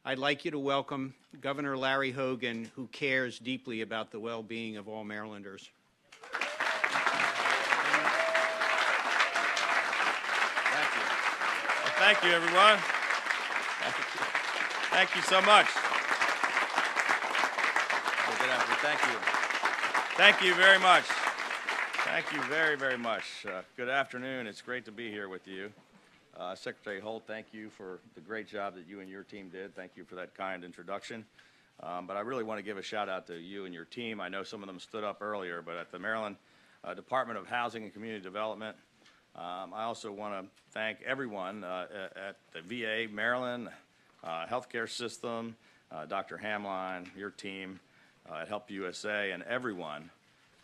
I'd like you to welcome Governor Larry Hogan, who cares deeply about the well-being of all Marylanders. Thank you. Well, thank you, everyone. Thank you so much. Well, good afternoon. Thank you. Thank you very much. Thank you very, very much. Good afternoon. It's great to be here with you. Secretary Holt, thank you for the great job that you and your team did. Thank you for that kind introduction. But I really want to give a shout out to you and your team. I know some of them stood up earlier, but at the Maryland Department of Housing and Community Development, I also want to thank everyone at the VA, Maryland, healthcare system, Dr. Hamline, your team at Help USA, and everyone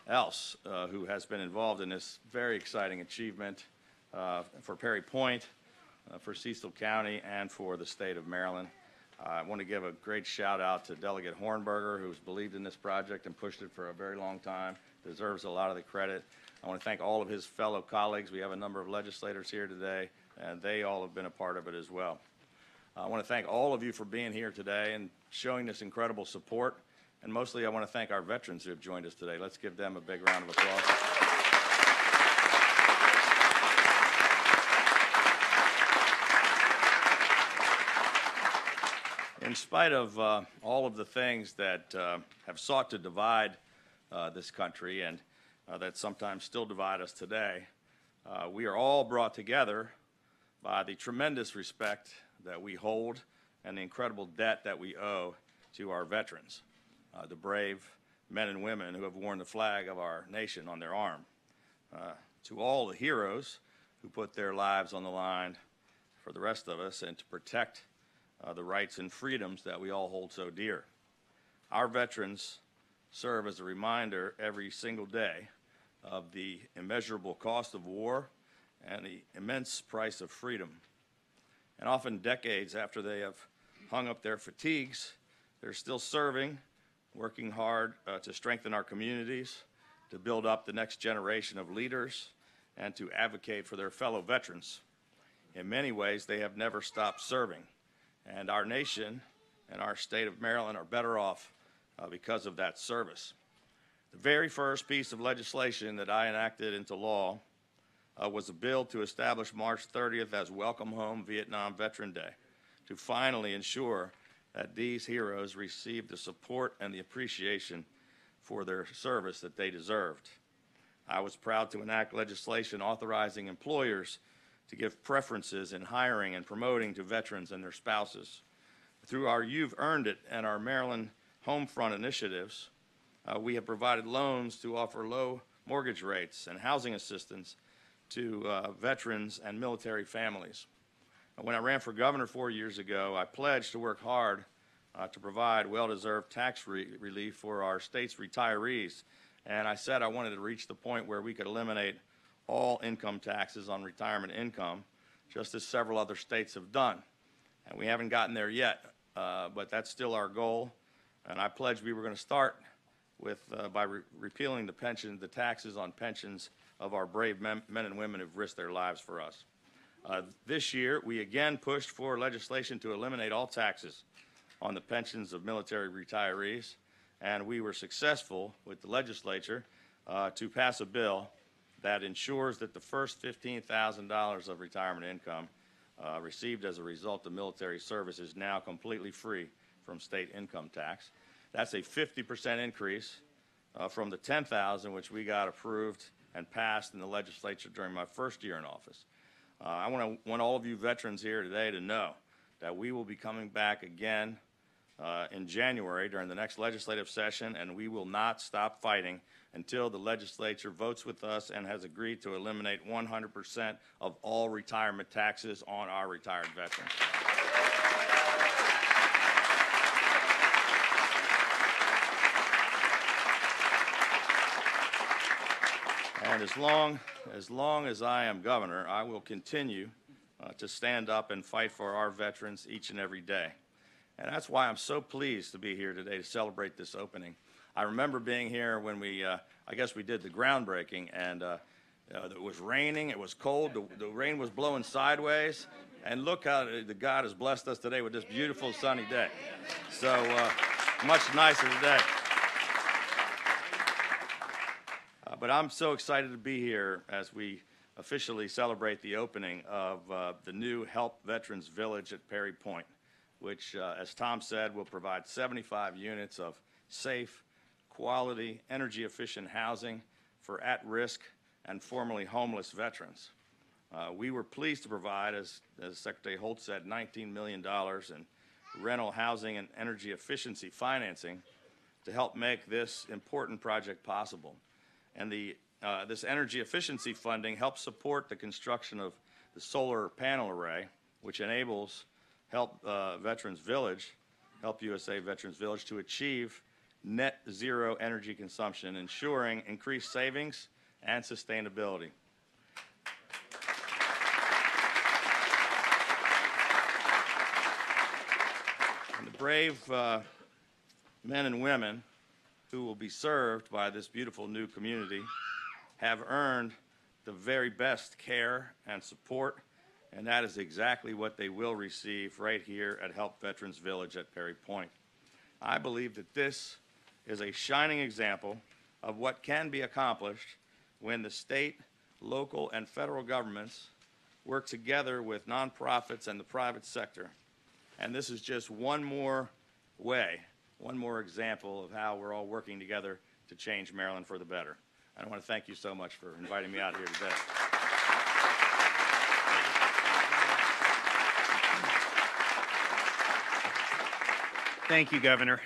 else who has been involved in this very exciting achievement for Perry Point, for Cecil County, and for the state of Maryland. I want to give a great shout out to Delegate Hornberger, who's believed in this project and pushed it for a very long time, deserves a lot of the credit. I want to thank all of his fellow colleagues. We have a number of legislators here today, and they all have been a part of it as well. I want to thank all of you for being here today and showing this incredible support. And mostly I want to thank our veterans who have joined us today. Let's give them a big round of applause. In spite of all of the things that have sought to divide this country and that sometimes still divide us today, we are all brought together by the tremendous respect that we hold and the incredible debt that we owe to our veterans. The brave men and women who have worn the flag of our nation on their arm, to all the heroes who put their lives on the line for the rest of us and to protect the rights and freedoms that we all hold so dear. Our veterans serve as a reminder every single day of the immeasurable cost of war and the immense price of freedom. And often decades after they have hung up their fatigues, they're still serving, working hard to strengthen our communities, to build up the next generation of leaders, and to advocate for their fellow veterans. In many ways, they have never stopped serving, and our nation and our state of Maryland are better off because of that service. The very first piece of legislation that I enacted into law was a bill to establish March 30th as Welcome Home Vietnam Veteran Day, to finally ensure that these heroes received the support and the appreciation for their service that they deserved. I was proud to enact legislation authorizing employers to give preferences in hiring and promoting to veterans and their spouses. Through our You've Earned It and our Maryland Homefront initiatives, we have provided loans to offer low mortgage rates and housing assistance to veterans and military families. When I ran for governor 4 years ago, I pledged to work hard to provide well-deserved tax relief for our state's retirees. And I said I wanted to reach the point where we could eliminate all income taxes on retirement income, just as several other states have done. And we haven't gotten there yet, but that's still our goal. And I pledged we were going to start with by repealing the taxes on pensions of our brave men and women who've risked their lives for us. This year, we again pushed for legislation to eliminate all taxes on the pensions of military retirees, and we were successful with the legislature to pass a bill that ensures that the first $15,000 of retirement income received as a result of military service is now completely free from state income tax. That's a 50% increase from the $10,000 which we got approved and passed in the legislature during my first year in office. I want all of you veterans here today to know that we will be coming back again in January during the next legislative session, and we will not stop fighting until the legislature votes with us and has agreed to eliminate 100% of all retirement taxes on our retired veterans. And as long as I am governor, I will continue to stand up and fight for our veterans each and every day. And that's why I'm so pleased to be here today to celebrate this opening. I remember being here when I guess we did the groundbreaking, and it was raining, it was cold, the rain was blowing sideways, And look how the God has blessed us today with this beautiful sunny day. So much nicer today. But I'm so excited to be here as we officially celebrate the opening of the new Help Veterans Village at Perry Point, which, as Tom said, will provide 75 units of safe, quality, energy-efficient housing for at-risk and formerly homeless veterans. We were pleased to provide, as Secretary Holt said, $19 million in rental housing and energy efficiency financing to help make this important project possible. And this energy efficiency funding helps support the construction of the solar panel array, which enables Help USA Veterans Village to achieve net zero energy consumption, ensuring increased savings and sustainability. And the brave men and women who will be served by this beautiful new community have earned the very best care and support, and that is exactly what they will receive right here at Help Veterans Village at Perry Point. I believe that this is a shining example of what can be accomplished when the state, local, and federal governments work together with nonprofits and the private sector. And this is just one more way, one more example of how we're all working together to change Maryland for the better. And I want to thank you so much for inviting me out here today. Thank you, Governor.